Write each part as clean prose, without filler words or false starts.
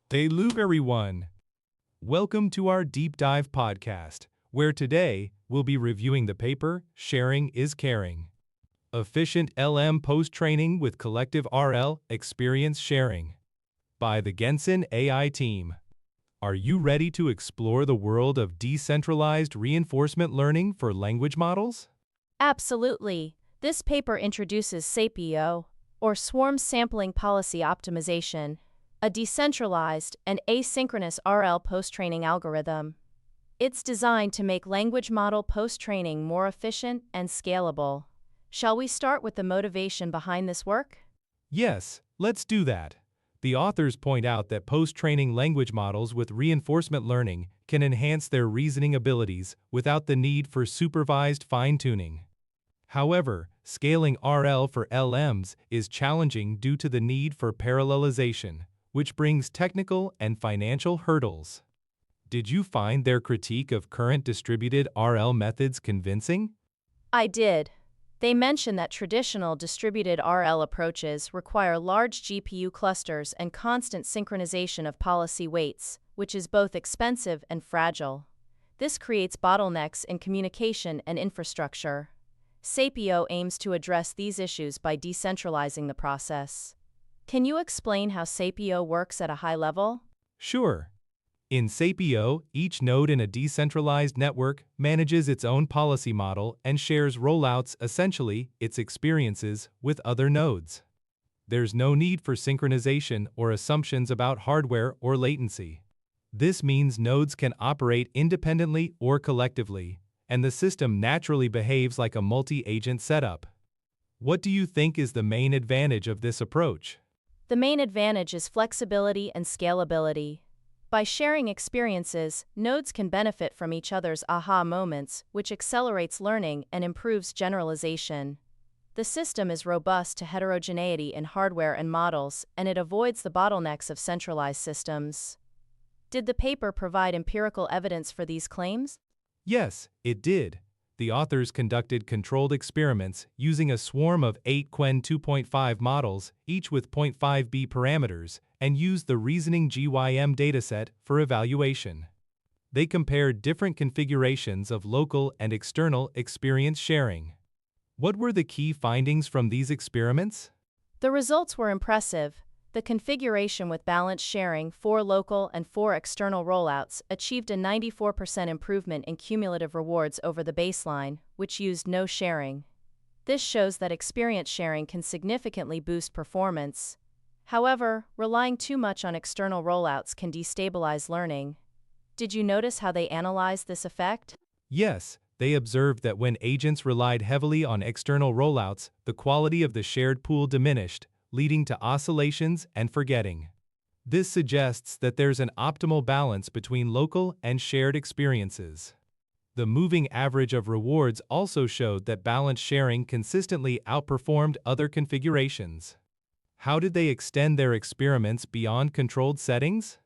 Hello, everyone. Welcome to our Deep Dive podcast, where today we'll be reviewing the paper Sharing is Caring. Efficient LM Post-Training with Collective RL Experience Sharing by the Gensen AI team. Are you ready to explore the world of decentralized reinforcement learning for language models? Absolutely. This paper introduces SAPO, or Swarm Sampling Policy Optimization, a decentralized and asynchronous RL post-training algorithm. It's designed to make language model post-training more efficient and scalable. Shall we start with the motivation behind this work? Yes, let's do that. The authors point out that post-training language models with reinforcement learning can enhance their reasoning abilities without the need for supervised fine-tuning. However, scaling RL for LMs is challenging due to the need for parallelization, which brings technical and financial hurdles. Did you find their critique of current distributed RL methods convincing? I did. They mention that traditional distributed RL approaches require large GPU clusters and constant synchronization of policy weights, which is both expensive and fragile. This creates bottlenecks in communication and infrastructure. SAPO aims to address these issues by decentralizing the process. Can you explain how SAPO works at a high level? Sure. In SAPO, each node in a decentralized network manages its own policy model and shares rollouts, essentially its experiences, with other nodes. There's no need for synchronization or assumptions about hardware or latency. This means nodes can operate independently or collectively, and the system naturally behaves like a multi-agent setup. What do you think is the main advantage of this approach? The main advantage is flexibility and scalability. By sharing experiences, nodes can benefit from each other's aha moments, which accelerates learning and improves generalization. The system is robust to heterogeneity in hardware and models, and it avoids the bottlenecks of centralized systems. Did the paper provide empirical evidence for these claims? Yes, it did. The authors conducted controlled experiments using a swarm of 8 Quen 2.5 models, each with 0.5b parameters, and used the reasoning GYM dataset for evaluation. They compared different configurations of local and external experience sharing. What were the key findings from these experiments? The results were impressive. The configuration with balanced sharing, 4 local and 4 external rollouts, achieved a 94% improvement in cumulative rewards over the baseline, which used no sharing. This shows that experience sharing can significantly boost performance. However, relying too much on external rollouts can destabilize learning. Did you notice how they analyzed this effect? Yes, they observed that when agents relied heavily on external rollouts, the quality of the shared pool diminished, leading to oscillations and forgetting. This suggests that there's an optimal balance between local and shared experiences. The moving average of rewards also showed that balanced sharing consistently outperformed other configurations. How did they extend their experiments beyond controlled settings?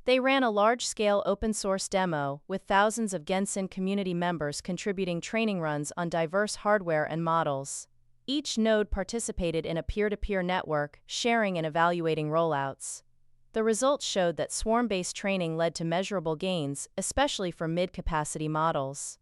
They ran a large-scale open-source demo with thousands of Gensen community members contributing training runs on diverse hardware and models. Each node participated in a peer-to-peer network, sharing and evaluating rollouts. The results showed that swarm-based training led to measurable gains, especially for mid-capacity models.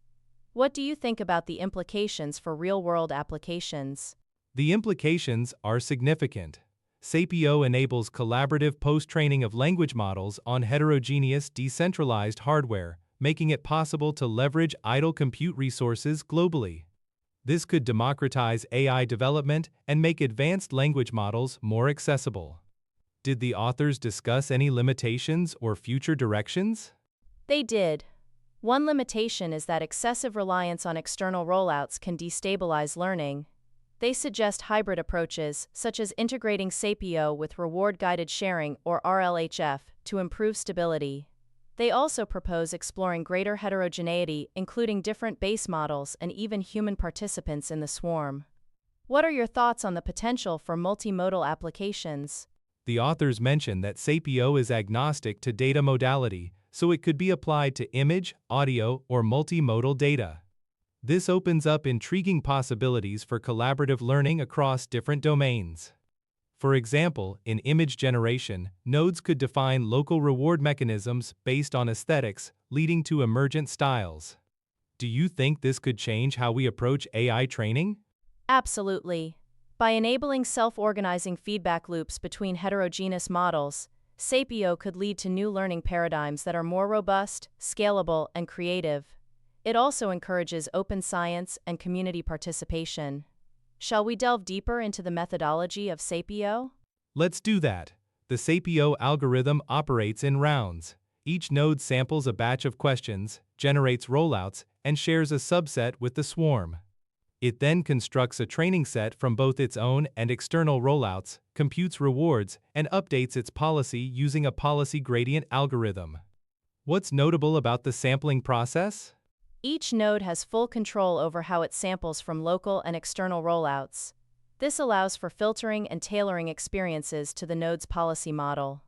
What do you think about the implications for real-world applications? The implications are significant. SAPO enables collaborative post-training of language models on heterogeneous, decentralized hardware, making it possible to leverage idle compute resources globally. This could democratize AI development and make advanced language models more accessible. Did the authors discuss any limitations or future directions? They did. One limitation is that excessive reliance on external rollouts can destabilize learning. They suggest hybrid approaches, such as integrating SAPO with reward-guided sharing or RLHF, to improve stability. They also propose exploring greater heterogeneity, including different base models and even human participants in the swarm. What are your thoughts on the potential for multimodal applications? The authors mention that SAPO is agnostic to data modality, so it could be applied to image, audio, or multimodal data. This opens up intriguing possibilities for collaborative learning across different domains. For example, in image generation, nodes could define local reward mechanisms based on aesthetics, leading to emergent styles. Do you think this could change how we approach AI training? Absolutely. By enabling self-organizing feedback loops between heterogeneous models, SAPO could lead to new learning paradigms that are more robust, scalable, and creative. It also encourages open science and community participation. Shall we delve deeper into the methodology of SAPO? Let's do that. The SAPO algorithm operates in rounds. Each node samples a batch of questions, generates rollouts, and shares a subset with the swarm. It then constructs a training set from both its own and external rollouts, computes rewards, and updates its policy using a policy gradient algorithm. What's notable about the sampling process? Each node has full control over how it samples from local and external rollouts. This allows for filtering and tailoring experiences to the node's policy model.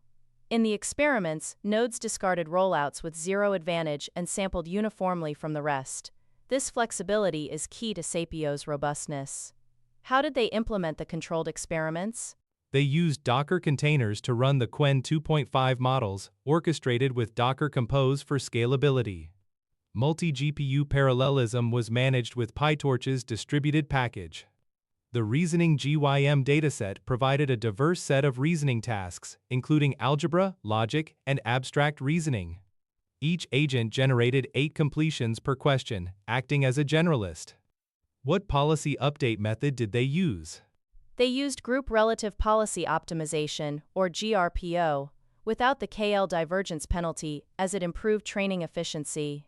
In the experiments, nodes discarded rollouts with zero advantage and sampled uniformly from the rest. This flexibility is key to SAPO's robustness. How did they implement the controlled experiments? They used Docker containers to run the Qwen 2.5 models, orchestrated with Docker Compose for scalability. Multi-GPU parallelism was managed with PyTorch's distributed package. The Reasoning GYM dataset provided a diverse set of reasoning tasks, including algebra, logic, and abstract reasoning. Each agent generated 8 completions per question, acting as a generalist. What policy update method did they use? They used Group Relative Policy Optimization, or GRPO, without the KL divergence penalty, as it improved training efficiency.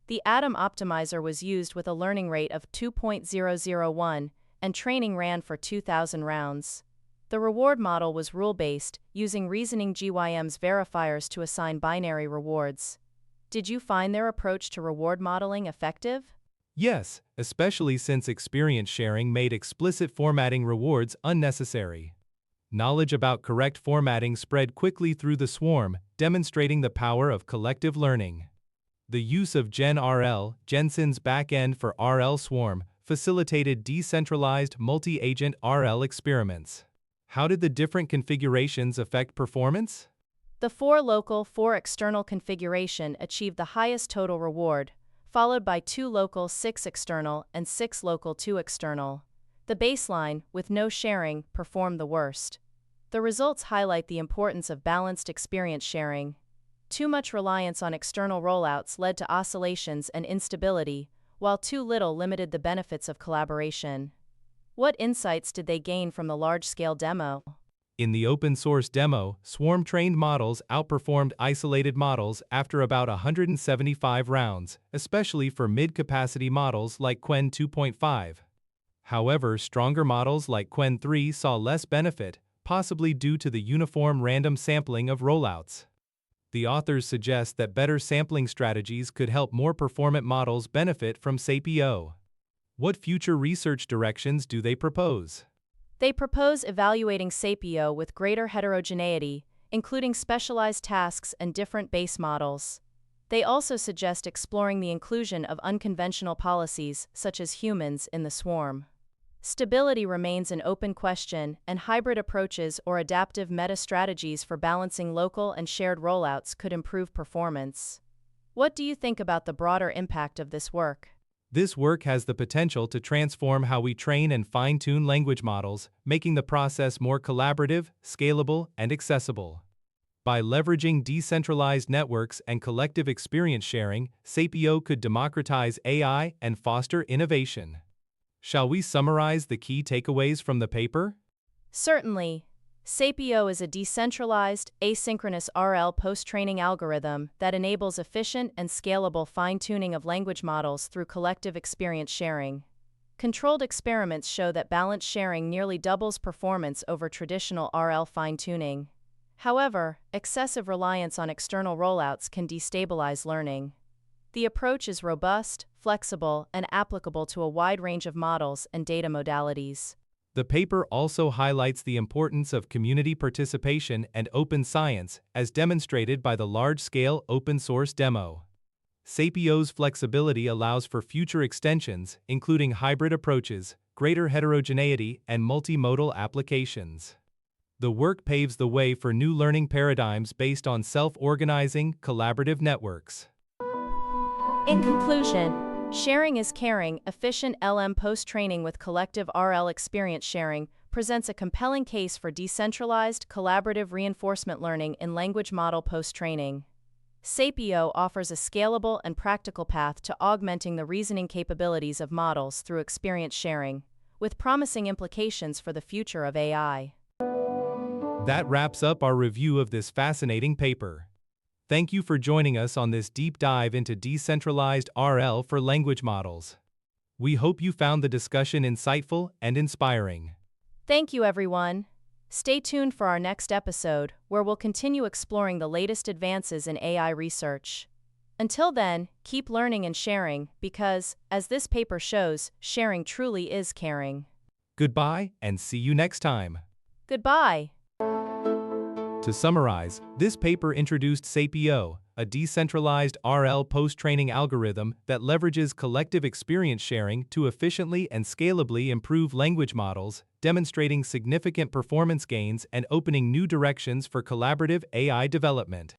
The Atom optimizer was used with a learning rate of 2.001, and training ran for 2,000 rounds. The reward model was rule-based, using Reasoning GYM's verifiers to assign binary rewards. Did you find their approach to reward modeling effective? Yes, especially since experience sharing made explicit formatting rewards unnecessary. Knowledge about correct formatting spread quickly through the swarm, demonstrating the power of collective learning. The use of GenRL, Jensen's backend for RL Swarm, facilitated decentralized multi-agent RL experiments. How did the different configurations affect performance? The 4 local, 4 external configuration achieved the highest total reward, followed by 2 local, 6 external, and 6 local, 2 external. The baseline, with no sharing, performed the worst. The results highlight the importance of balanced experience sharing. Too much reliance on external rollouts led to oscillations and instability, while too little limited the benefits of collaboration. What insights did they gain from the large-scale demo? In the open-source demo, swarm-trained models outperformed isolated models after about 175 rounds, especially for mid-capacity models like Qwen 2.5. However, stronger models like Qwen 3 saw less benefit, possibly due to the uniform random sampling of rollouts. The authors suggest that better sampling strategies could help more performant models benefit from SAPO. What future research directions do they propose? They propose evaluating SAPO with greater heterogeneity, including specialized tasks and different base models. They also suggest exploring the inclusion of unconventional policies, such as humans, in the swarm. Stability remains an open question, and hybrid approaches or adaptive meta-strategies for balancing local and shared rollouts could improve performance. What do you think about the broader impact of this work? This work has the potential to transform how we train and fine-tune language models, making the process more collaborative, scalable, and accessible. By leveraging decentralized networks and collective experience sharing, SAPO could democratize AI and foster innovation. Shall we summarize the key takeaways from the paper? Certainly. SAPO is a decentralized, asynchronous RL post-training algorithm that enables efficient and scalable fine-tuning of language models through collective experience sharing. Controlled experiments show that balanced sharing nearly doubles performance over traditional RL fine-tuning. However, excessive reliance on external rollouts can destabilize learning. The approach is robust, flexible, and applicable to a wide range of models and data modalities. The paper also highlights the importance of community participation and open science, as demonstrated by the large-scale open-source demo. SAPO's flexibility allows for future extensions, including hybrid approaches, greater heterogeneity, and multimodal applications. The work paves the way for new learning paradigms based on self-organizing, collaborative networks. In conclusion, sharing is caring. Efficient LM post-training with collective RL experience sharing presents a compelling case for decentralized, collaborative reinforcement learning in language model post-training. SAPO offers a scalable and practical path to augmenting the reasoning capabilities of models through experience sharing, with promising implications for the future of AI. That wraps up our review of this fascinating paper. Thank you for joining us on this deep dive into decentralized RL for language models. We hope you found the discussion insightful and inspiring. Thank you, everyone. Stay tuned for our next episode, where we'll continue exploring the latest advances in AI research. Until then, keep learning and sharing, because, as this paper shows, sharing truly is caring. Goodbye, and see you next time. Goodbye. To summarize, this paper introduced SAPO, a decentralized RL post-training algorithm that leverages collective experience sharing to efficiently and scalably improve language models, demonstrating significant performance gains and opening new directions for collaborative AI development.